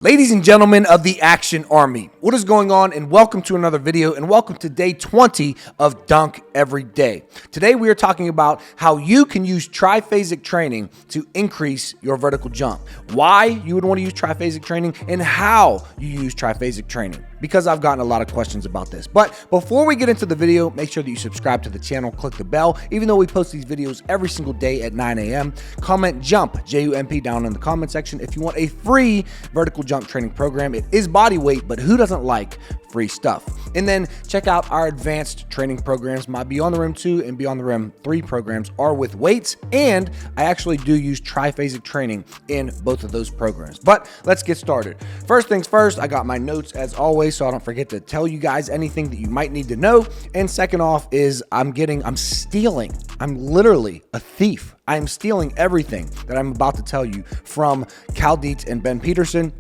Ladies and gentlemen of the Action Army, what is going on? And welcome to another video, and welcome to day 20 of Dunk Every Day. Today we are talking about how you can use triphasic training to increase your vertical jump, why you would want to use triphasic training, and how you use triphasic training, because I've gotten a lot of questions about this. But before we get into the video, make sure that you subscribe to the channel, click the bell, even though we post these videos every single day at 9 a.m. Comment JUMP, J-U-M-P, down in the comment section if you want a free vertical jump training program. It is body weight, but who doesn't like free stuff? And then check out our advanced training programs. My Beyond the Rim 2 and Beyond the Rim 3 programs are with weights, and I actually do use triphasic training in both of those programs. But let's get started. First things first, I got my notes as always, so I don't forget to tell you guys anything that you might need to know. And second off is I'm stealing. I'm literally a thief. I am stealing everything that I'm about to tell you from Dietz and Peterson.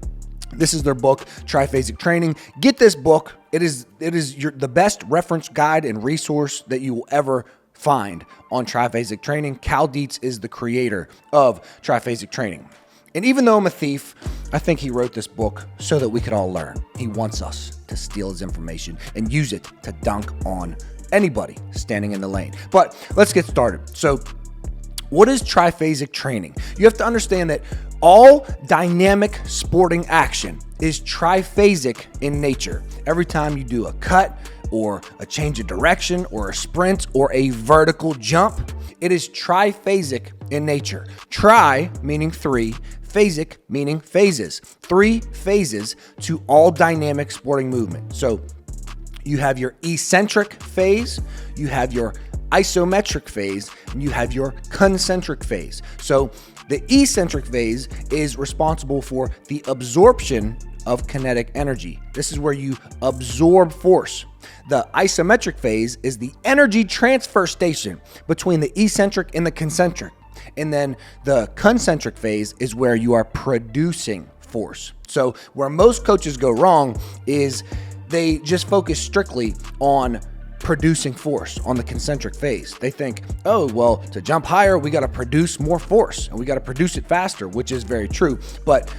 This is their book, Triphasic Training. Get this book. It is the best reference guide and resource that you will ever find on triphasic training. Dietz is the creator of triphasic training. And even though I'm a thief, I think he wrote this book so that we could all learn. He wants us to steal his information and use it to dunk on anybody standing in the lane. But let's get started. So what is triphasic training? You have to understand that all dynamic sporting action is triphasic in nature. Every time you do a cut or a change of direction or a sprint or a vertical jump, it is triphasic in nature. Tri meaning three, phasic meaning phases. 3 phases to all dynamic sporting movement. So you have your eccentric phase, you have your isometric phase, and you have your concentric phase. So the eccentric phase is responsible for the absorption of kinetic energy. This is where you absorb force. The isometric phase is the energy transfer station between the eccentric and the concentric. And then the concentric phase is where you are producing force. So where most coaches go wrong is they just focus strictly on producing force on the concentric phase. They think, oh, well, to jump higher, we got to produce more force and we got to produce it faster, which is very true. But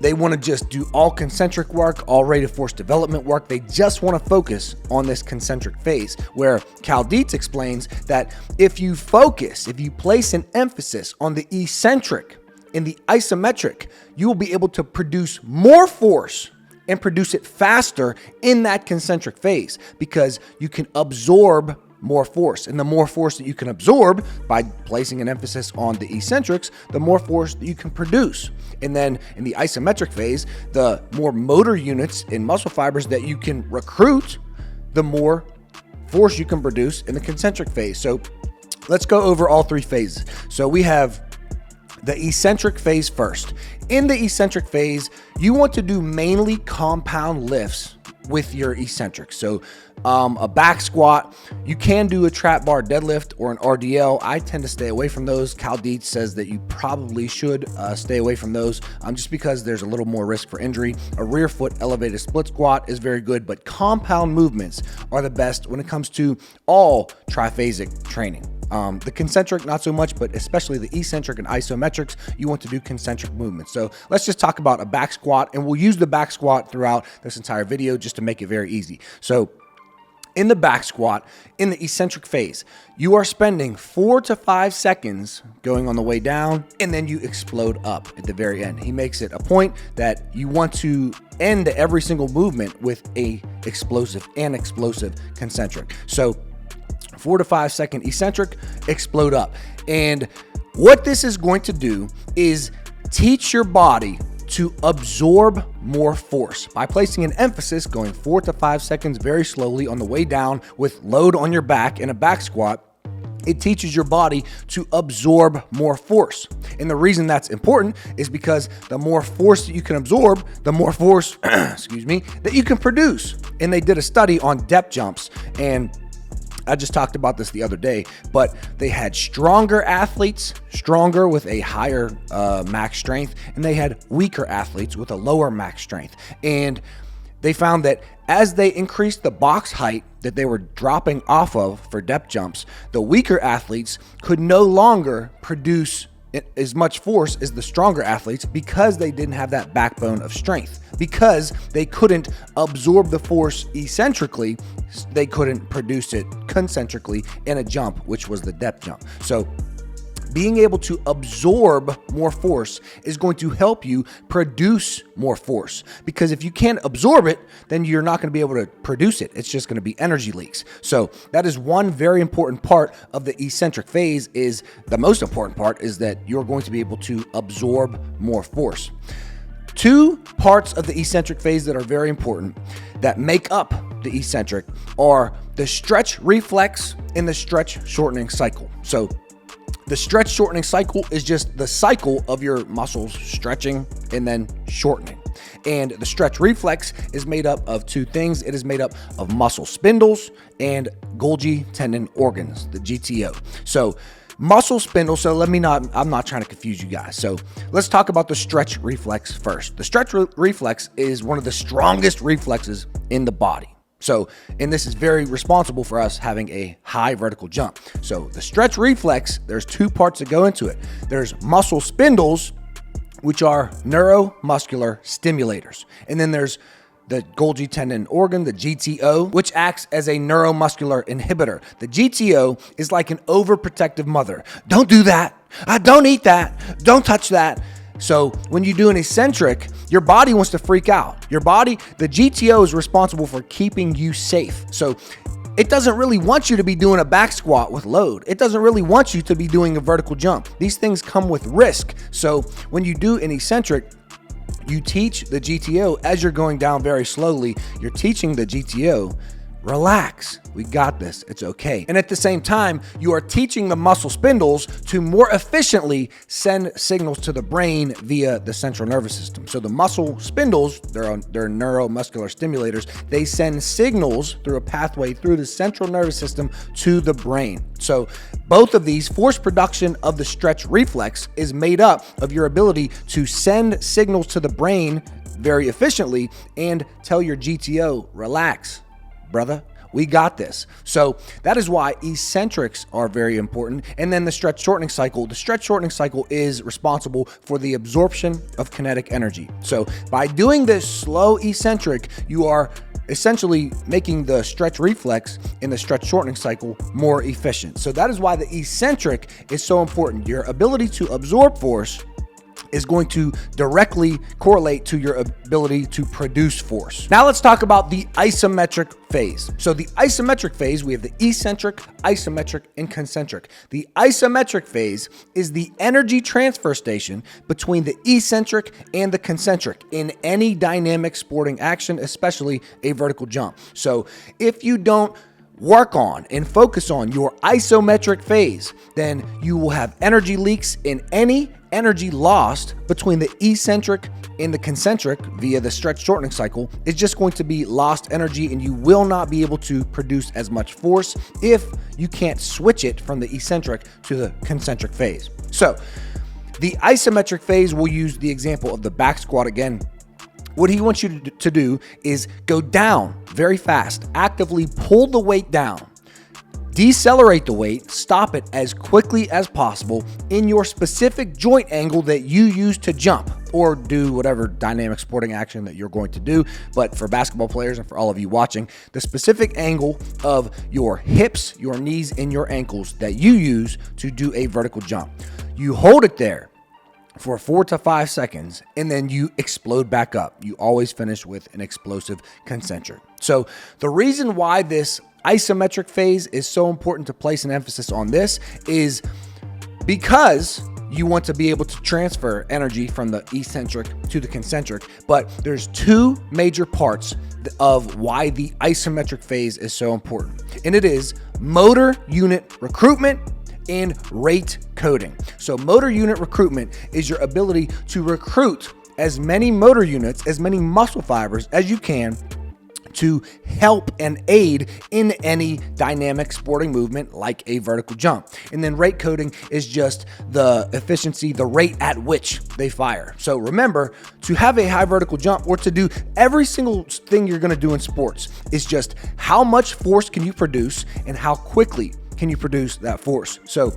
they want to just do all concentric work, all rate of force development work. They just want to focus on this concentric phase, where Dietz explains that if you place an emphasis on the eccentric and the isometric, you will be able to produce more force and produce it faster in that concentric phase, because you can absorb more force. And the more force that you can absorb by placing an emphasis on the eccentrics, the more force that you can produce. And then in the isometric phase, the more motor units and muscle fibers that you can recruit, the more force you can produce in the concentric phase. So let's go over all 3 phases. So we have the eccentric phase first. In the eccentric phase, you want to do mainly compound lifts with your eccentric. So a back squat, you can do a trap bar deadlift or an RDL. I tend to stay away from those. Dietz says that you probably should stay away from those just because there's a little more risk for injury. A rear foot elevated split squat is very good, but compound movements are the best when it comes to all triphasic training. The concentric, not so much, but especially the eccentric and isometrics, you want to do concentric movements. So let's just talk about a back squat, and we'll use the back squat throughout this entire video just to make it very easy. So in the back squat, in the eccentric phase, you are spending 4 to 5 seconds going on the way down, and then you explode up at the very end. He makes it a point that you want to end every single movement with a explosive concentric. So 4 to 5 second eccentric, explode up. And what this is going to do is teach your body to absorb more force by placing an emphasis going 4 to 5 seconds very slowly on the way down with load on your back in a back squat. It teaches your body to absorb more force. And the reason that's important is because the more force that you can absorb, the more force, that you can produce. And they did a study on depth jumps, and I just talked about this the other day, but they had stronger athletes, stronger with a higher max strength, and they had weaker athletes with a lower max strength. And they found that as they increased the box height that they were dropping off of for depth jumps, the weaker athletes could no longer produce as much force as the stronger athletes because they didn't have that backbone of strength. Because they couldn't absorb the force eccentrically, they couldn't produce it concentrically in a jump, which was the depth jump. So being able to absorb more force is going to help you produce more force, because if you can't absorb it, then you're not going to be able to produce it. It's just going to be energy leaks. So that is one very important part of the eccentric phase. Is the most important part is that you're going to be able to absorb more force. Two parts of the eccentric phase that are very important that make up the eccentric are the stretch reflex and the stretch shortening cycle. So the stretch shortening cycle is just the cycle of your muscles stretching and then shortening. And the stretch reflex is made up of two things. It is made up of muscle spindles and Golgi tendon organs, the GTO. So muscle spindle, I'm not trying to confuse you guys. So let's talk about the stretch reflex first. The stretch reflex is one of the strongest reflexes in the body. So, and this is very responsible for us having a high vertical jump. So the stretch reflex, there's two parts that go into it. There's muscle spindles, which are neuromuscular stimulators. And then there's the Golgi tendon organ, the GTO, which acts as a neuromuscular inhibitor. The GTO is like an overprotective mother. Don't do that. Don't eat that. Don't touch that. So when you do an eccentric, your body wants to freak out. Your body, the GTO is responsible for keeping you safe. So it doesn't really want you to be doing a back squat with load. It doesn't really want you to be doing a vertical jump. These things come with risk. So when you do an eccentric, you teach the GTO as you're going down very slowly. You're teaching the GTO, relax, we got this, it's okay. And at the same time, you are teaching the muscle spindles to more efficiently send signals to the brain via the central nervous system. So the muscle spindles, they're neuromuscular stimulators. They send signals through a pathway through the central nervous system to the brain. So both of these, force production of the stretch reflex is made up of your ability to send signals to the brain very efficiently and tell your GTO, relax, brother, we got this. So that is why eccentrics are very important. And then the stretch shortening cycle. The stretch shortening cycle is responsible for the absorption of kinetic energy. So by doing this slow eccentric, you are essentially making the stretch reflex in the stretch shortening cycle more efficient. So that is why the eccentric is so important. Your ability to absorb force is going to directly correlate to your ability to produce force. Now let's talk about the isometric phase. So the isometric phase, we have the eccentric, isometric, and concentric. The isometric phase is the energy transfer station between the eccentric and the concentric in any dynamic sporting action, especially a vertical jump. So if you don't work on and focus on your isometric phase, then you will have energy leaks, in any energy lost between the eccentric and the concentric via the stretch shortening cycle is just going to be lost energy, and you will not be able to produce as much force if you can't switch it from the eccentric to the concentric phase. So the isometric phase, we'll use the example of the back squat again. What he wants you to do is go down very fast, actively pull the weight down, decelerate the weight, stop it as quickly as possible in your specific joint angle that you use to jump or do whatever dynamic sporting action that you're going to do. But for basketball players and for all of you watching, the specific angle of your hips, your knees, and your ankles that you use to do a vertical jump. You hold it there for 4 to 5 seconds, and then you explode back up. You always finish with an explosive concentric. So the reason why this isometric phase is so important to place an emphasis on this is because you want to be able to transfer energy from the eccentric to the concentric, but there's two major parts of why the isometric phase is so important, and it is motor unit recruitment and rate coding. So motor unit recruitment is your ability to recruit as many motor units, as many muscle fibers as you can to help and aid in any dynamic sporting movement like a vertical jump. And then rate coding is just the efficiency, the rate at which they fire. So remember, to have a high vertical jump or to do every single thing you're going to do in sports is just how much force can you produce and how quickly can you produce that force. So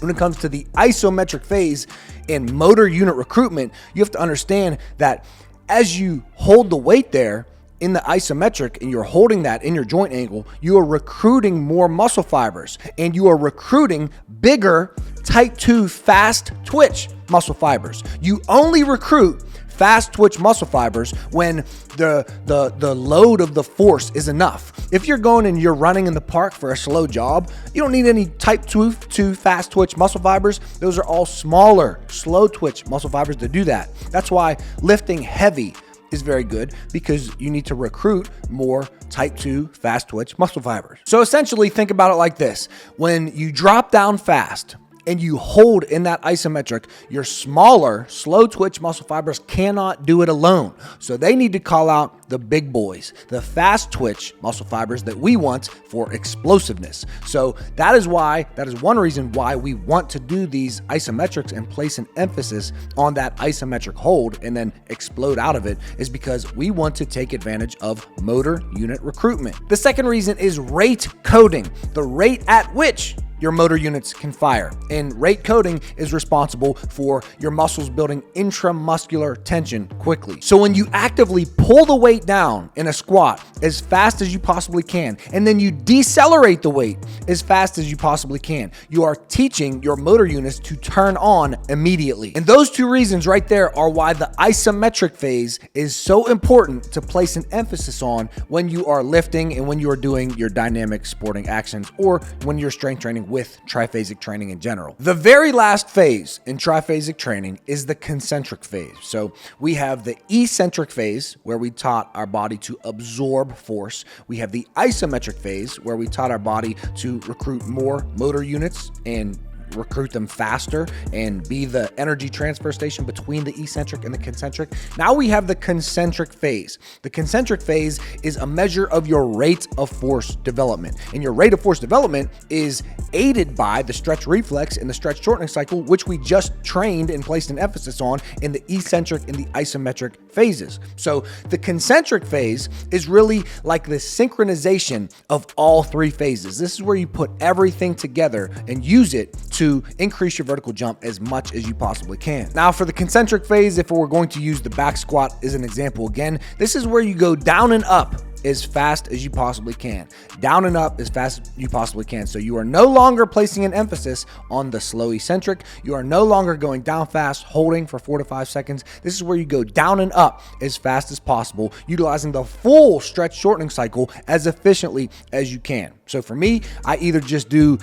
When it comes to the isometric phase in motor unit recruitment, you have to understand that as you hold the weight there in the isometric and you're holding that in your joint angle, you are recruiting more muscle fibers and you are recruiting bigger type 2 fast twitch muscle fibers. You only recruit fast twitch muscle fibers when the load of the force is enough. If you're going and you're running in the park for a slow jog, you don't need any type 2 fast twitch muscle fibers. Those are all smaller, slow twitch muscle fibers to do that. That's why lifting heavy is very good, because you need to recruit more type 2 fast twitch muscle fibers. So essentially think about it like this. When you drop down fast and you hold in that isometric, your smaller, slow twitch muscle fibers cannot do it alone. So they need to call out the big boys, the fast twitch muscle fibers that we want for explosiveness. So that is one reason why we want to do these isometrics and place an emphasis on that isometric hold and then explode out of it, is because we want to take advantage of motor unit recruitment. The second reason is rate coding, the rate at which your motor units can fire. And rate coding is responsible for your muscles building intramuscular tension quickly. So when you actively pull the weight down in a squat as fast as you possibly can, and then you decelerate the weight as fast as you possibly can, you are teaching your motor units to turn on immediately. And those two reasons right there are why the isometric phase is so important to place an emphasis on when you are lifting and when you are doing your dynamic sporting actions, or when you're strength training with triphasic training in general. The very last phase in triphasic training is the concentric phase. So we have the eccentric phase, where we taught our body to absorb force. We have the isometric phase, where we taught our body to recruit more motor units and recruit them faster and be the energy transfer station between the eccentric and the concentric. Now we have the concentric phase. The concentric phase is a measure of your rate of force development. And your rate of force development is aided by the stretch reflex and the stretch shortening cycle, which we just trained and placed an emphasis on in the eccentric and the isometric phases. So the concentric phase is really like the synchronization of all three phases. This is where you put everything together and use it to increase your vertical jump as much as you possibly can. Now for the concentric phase, if we're going to use the back squat as an example again, this is where you go down and up as fast as you possibly can. Down and up as fast as you possibly can. So you are no longer placing an emphasis on the slow eccentric. You are no longer going down fast, holding for 4 to 5 seconds. This is where you go down and up as fast as possible, utilizing the full stretch shortening cycle as efficiently as you can. So for me, I either just do,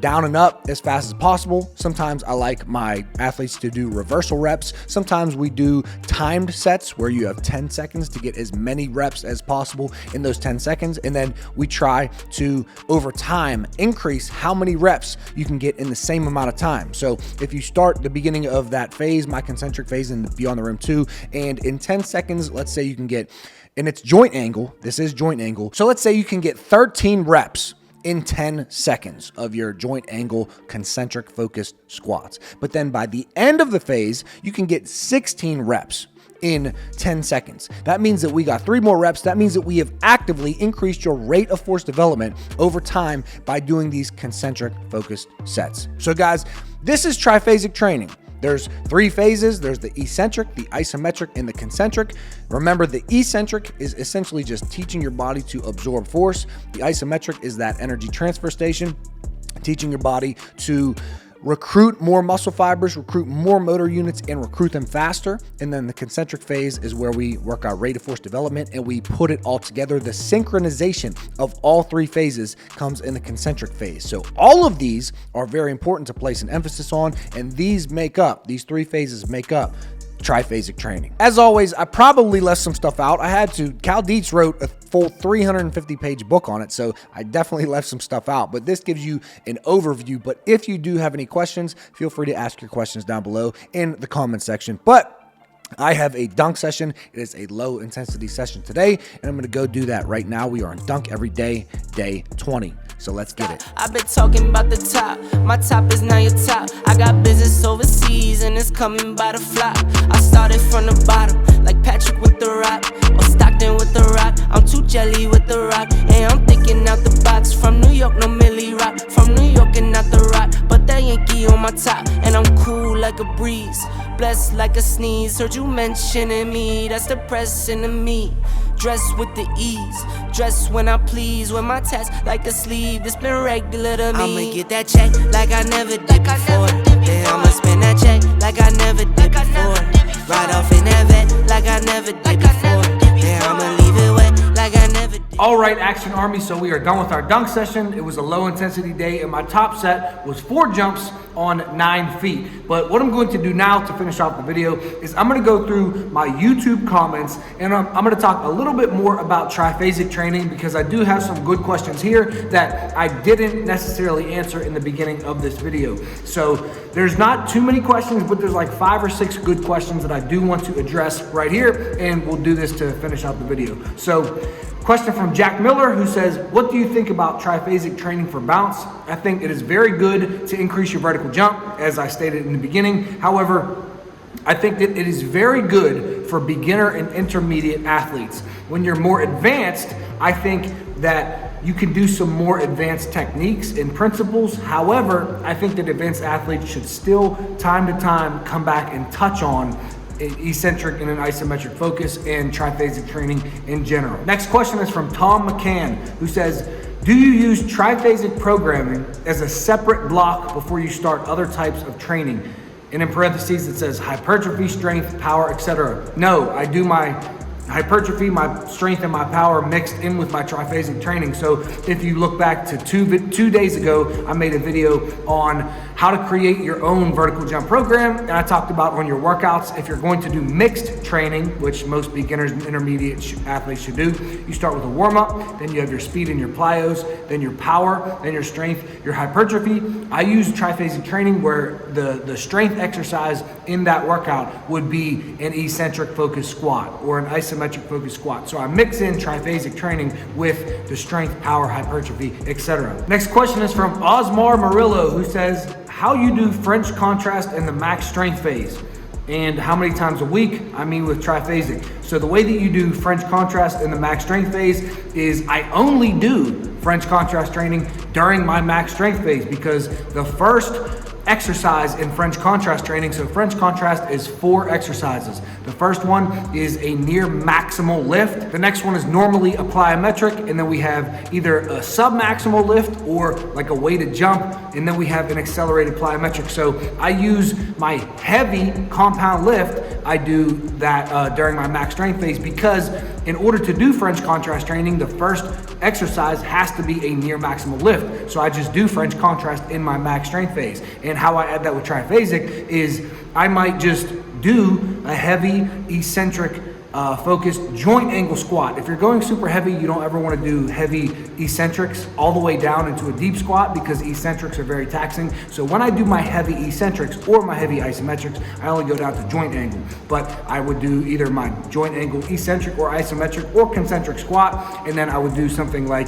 down and up as fast as possible. Sometimes I like my athletes to do reversal reps. Sometimes we do timed sets where you have 10 seconds to get as many reps as possible in those 10 seconds. And then we try to, over time, increase how many reps you can get in the same amount of time. So if you start the beginning of that phase, my concentric phase in the Beyond the Rim 2, and in 10 seconds, let's say you can get, and it's joint angle, this is joint angle. So let's say you can get 13 reps in 10 seconds of your joint angle concentric focused squats. But then by the end of the phase, you can get 16 reps in 10 seconds. That means that we got 3 more reps. That means that we have actively increased your rate of force development over time by doing these concentric focused sets. So guys, this is triphasic training. There's 3 phases. There's the eccentric, the isometric, and the concentric. Remember, the eccentric is essentially just teaching your body to absorb force. The isometric is that energy transfer station, teaching your body to recruit more muscle fibers, recruit more motor units, and recruit them faster. And then the concentric phase is where we work our rate of force development and we put it all together. The synchronization of all 3 phases comes in the concentric phase. So all of these are very important to place an emphasis on, and these 3 phases make up triphasic training. As always, I probably left some stuff out. I had to. Cal Dietz wrote a full 350-page book on it, so I definitely left some stuff out, but this gives you an overview. But if you do have any questions, feel free to ask your questions down below in the comment section. But I have a dunk session. It is a low intensity session today, and I'm going to go do that right now. We are on Dunk Every Day, day 20. So let's get it. I've been talking about the top. My top is now your top. I got business overseas and it's coming by the flop. I started from the bottom, like Patrick with the rock, or Stockton with the rock. I'm too jelly with the rock, and I'm thinking out the box. From New York, no Millie Rock. From New York and not the rock, but that Yankee on my my top, and I'm cool like a breeze, blessed like a sneeze. Heard you mentioning me, that's depressing to me. Dressed with the ease, dressed when I please, with my tats like a sleeve, it's been regular to me. I'ma get that check like I never did before. Then I'ma spend that check like I never did before. Ride off in that vet like I never did before. Then I'ma leave it wet like I never did. All right, Action Army, so we are done with our dunk session. It was a low intensity day, and my top set was 4 jumps on 9 feet. But what I'm going to do now to finish off the video is I'm gonna go through my YouTube comments, and I'm gonna talk a little bit more about triphasic training, because I do have some good questions here that I didn't necessarily answer in the beginning of this video. So there's not too many questions, but there's like 5 or 6 good questions that I do want to address right here, and we'll do this to finish out the video. So, question from Jack Miller, who says, what do you think about triphasic training for bounce? I think it is very good to increase your vertical jump, as I stated in the beginning. However, I think that it is very good for beginner and intermediate athletes. When you're more advanced, I think that you can do some more advanced techniques and principles. However, I think that advanced athletes should still, time to time, come back and touch on eccentric and an isometric focus and triphasic training in general. Next question is from Tom McCann, who says, do you use triphasic programming as a separate block before you start other types of training? And in parentheses, it says hypertrophy, strength, power, etc. No, I do my hypertrophy, my strength, and my power mixed in with my triphasic training. So if you look back to two days ago, I made a video on how to create your own vertical jump program, and I talked about on your workouts, if you're going to do mixed training, which most beginners and intermediate athletes should do, you start with a warm-up, then you have your speed and your plyos, then your power, then your strength, your hypertrophy. I use triphasic training where the strength exercise in that workout would be an eccentric focused squat or an isometric focused squat. So I mix in triphasic training with the strength, power, hypertrophy, etc. Next question is from Osmar Murillo, who says, how you do French contrast in the max strength phase, and how many times a week? I mean with triphasic. So the way that you do French contrast in the max strength phase is I only do French contrast training during my max strength phase, because the first exercise in French contrast training, so French contrast is 4 exercises. The first one is a near maximal lift. The next one is normally a plyometric, and then we have either a sub-maximal lift or like a weighted jump, and then we have an accelerated plyometric. So I use my heavy compound lift, I do that during my max strength phase, because in order to do French contrast training, the first exercise has to be a near maximal lift. So I just do French contrast in my max strength phase. And how I add that with triphasic is I might just do a heavy eccentric focused joint angle squat. If you're going super heavy, you don't ever want to do heavy eccentrics all the way down into a deep squat, because eccentrics are very taxing. So when I do my heavy eccentrics or my heavy isometrics, I only go down to joint angle. But I would do either my joint angle eccentric or isometric or concentric squat, and then I would do something like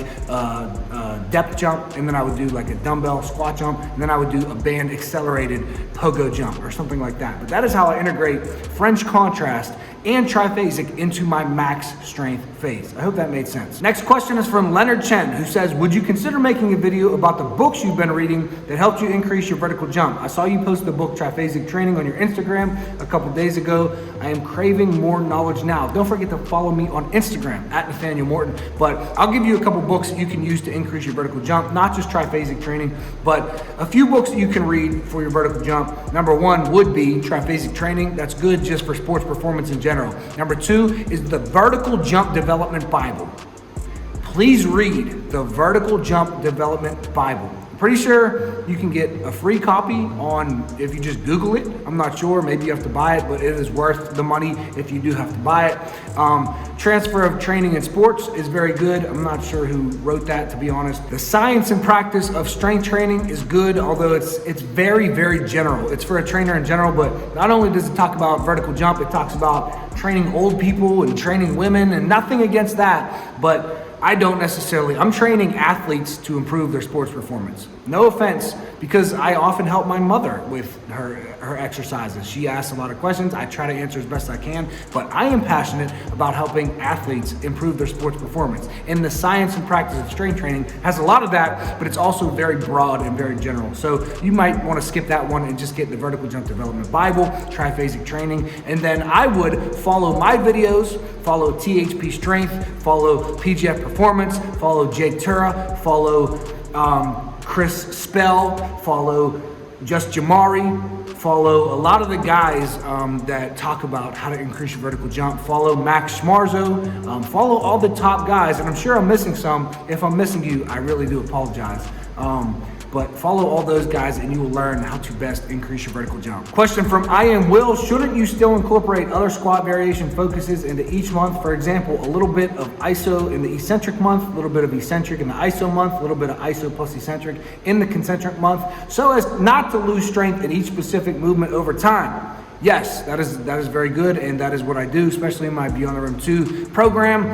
depth jump, and then I would do like a dumbbell squat jump, and then I would do a band accelerated pogo jump or something like that. But that is how I integrate French contrast and triphasic into my max strength phase. I hope that made sense. Next question is from Leonard Chen, who says, would you consider making a video about the books you've been reading that helped you increase your vertical jump? I saw you post the book Triphasic Training on your Instagram a couple days ago. I am craving more knowledge now. Don't forget to follow me on Instagram at Nathanael Morton. But I'll give you a couple books that you can use to increase your vertical jump, not just triphasic training, but a few books that you can read for your vertical jump. Number 1 would be Triphasic Training. That's good just for sports performance in general. Number 2 is the Vertical Jump Development Bible. Please read the Vertical Jump Development Bible. Pretty sure you can get a free copy on, if you just Google it. I'm not sure, maybe you have to buy it, but it is worth the money if you do have to buy it. Transfer of Training in Sports is very good. I'm not sure who wrote that, to be honest. The Science and Practice of Strength Training is good, although it's very, very general. It's for a trainer in general, but not only does it talk about vertical jump, it talks about training old people and training women, and nothing against that, but I'm training athletes to improve their sports performance. No offense, because I often help my mother with her exercises. She asks a lot of questions. I try to answer as best I can, but I am passionate about helping athletes improve their sports performance. And the science and practice of strength training has a lot of that, but it's also very broad and very general. So you might want to skip that one and just get the Vertical Jump Development Bible, Triphasic Training, and then I would follow my videos, follow THP Strength, follow PGF Performance, follow Jake Tura, follow Chris Spell, follow Just Jamari, follow a lot of the guys that talk about how to increase your vertical jump, follow Max Schmarzo, follow all the top guys, and I'm sure I'm missing some. If I'm missing you, I really do apologize. But follow all those guys and you will learn how to best increase your vertical jump. Question from I Am Will, shouldn't you still incorporate other squat variation focuses into each month? For example, a little bit of iso in the eccentric month, a little bit of eccentric in the iso month, a little bit of iso plus eccentric in the concentric month, so as not to lose strength in each specific movement over time. Yes, that is very good, and that is what I do, especially in my Beyond the Rim 2 program.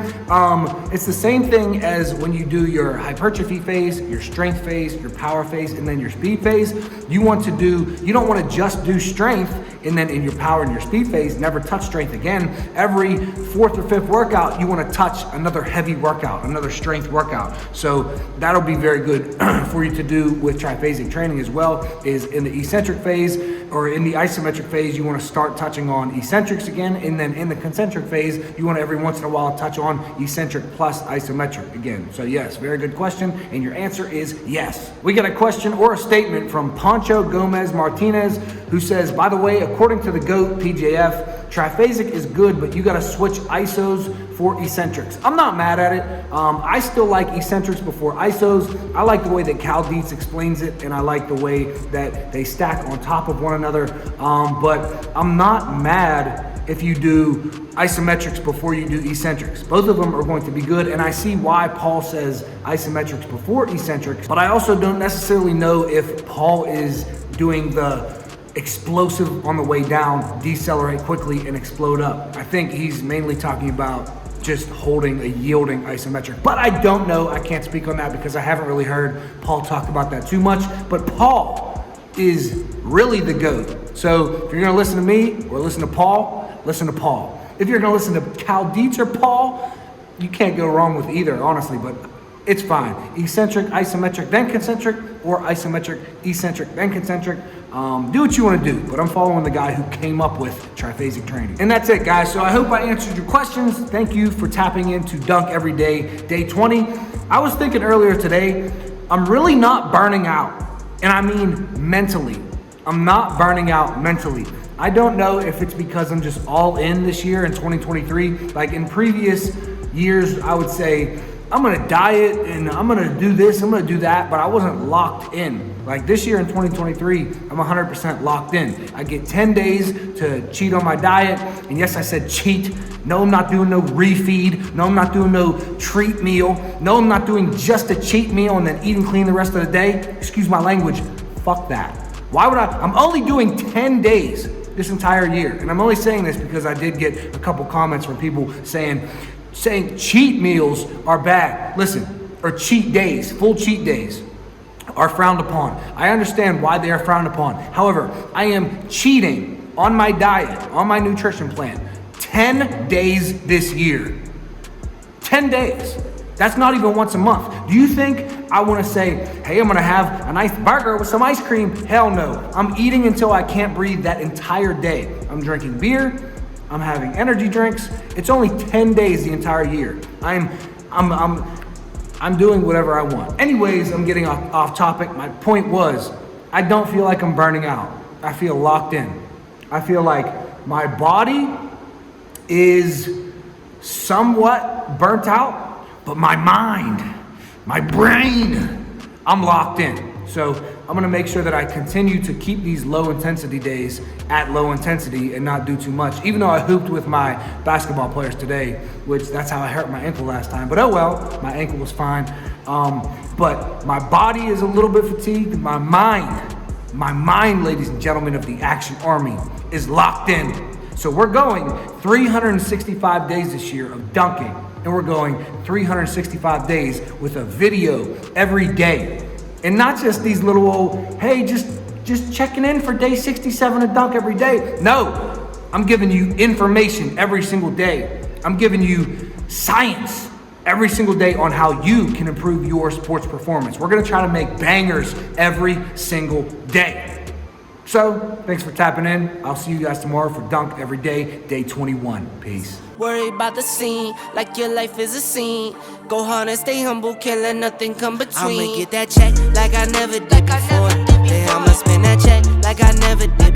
It's the same thing as when you do your hypertrophy phase, your strength phase, your power phase, and then your speed phase. You don't want to just do strength, and then in your power and your speed phase, never touch strength again. Every fourth or fifth workout, you want to touch another heavy workout, another strength workout. So that'll be very good for you to do with triphasic training as well, is in the eccentric phase or in the isometric phase, you want to start touching on eccentrics again, and then in the concentric phase, you want to every once in a while touch on eccentric plus isometric again. So yes, very good question, and your answer is yes. We got a question or a statement from Pancho Gomez Martinez, who says, by the way, according to the GOAT PJF, triphasic is good, but you got to switch isos for eccentrics. I'm not mad at it. I still like eccentrics before isos. I like the way that Dietz explains it, and I like the way that they stack on top of one another. But I'm not mad if you do isometrics before you do eccentrics. Both of them are going to be good, and I see why Paul says isometrics before eccentrics, but I also don't necessarily know if Paul is doing the explosive on the way down, decelerate quickly and explode up. I think he's mainly talking about just holding a yielding isometric, but I don't know. I can't speak on that because I haven't really heard Paul talk about that too much, but Paul is really the GOAT. So if you're gonna listen to me or listen to Paul, listen to Paul. If you're gonna listen to Dietz or Paul, you can't go wrong with either, honestly, but it's fine. Eccentric, isometric, then concentric, or isometric, eccentric, then concentric. Do what you want to do, but I'm following the guy who came up with triphasic training. And that's it, guys. So I hope I answered your questions. Thank you for tapping into Dunk Every Day, day 20. I was thinking earlier today, I'm really not burning out. And I mean mentally. I'm not burning out mentally. I don't know if it's because I'm just all in this year in 2023. Like in previous years, I would say, I'm gonna diet and I'm gonna do this, I'm gonna do that, but I wasn't locked in. Like this year in 2023, I'm 100% locked in. I get 10 days to cheat on my diet, and yes, I said cheat. No, I'm not doing no refeed. No, I'm not doing no treat meal. No, I'm not doing just a cheat meal and then eating clean the rest of the day. Excuse my language, fuck that. Why would I'm only doing 10 days this entire year, and I'm only saying this because I did get a couple comments from people saying cheat meals are bad. Listen, or cheat days, full cheat days are frowned upon. I understand why they are frowned upon. However, I am cheating on my diet, on my nutrition plan, 10 days this year. 10 days. That's not even once a month. Do you think I want to say, hey, I'm going to have a nice burger with some ice cream? Hell no. I'm eating until I can't breathe that entire day. I'm drinking beer. I'm having energy drinks. It's only 10 days the entire year. I'm doing whatever I want. Anyways, I'm getting off topic. My point was, I don't feel like I'm burning out. I feel locked in. I feel like my body is somewhat burnt out, but my mind, my brain, I'm locked in. So I'm gonna make sure that I continue to keep these low intensity days at low intensity and not do too much. Even though I hooped with my basketball players today, which that's how I hurt my ankle last time. But oh well, my ankle was fine. But my body is a little bit fatigued. My mind, ladies and gentlemen of the Action Army, is locked in. So we're going 365 days this year of dunking, and we're going 365 days with a video every day. And not just these little old, hey, just checking in for day 67 to dunk every day. No, I'm giving you information every single day. I'm giving you science every single day on how you can improve your sports performance. We're gonna try to make bangers every single day. So, thanks for tapping in. I'll see you guys tomorrow for Dunk Every Day, day 21. Peace. Worry about the scene, like your life is a scene. Go hard and stay humble, can't let nothing come between. I'ma get that check like I never did before. Then I'ma spend that check like I never did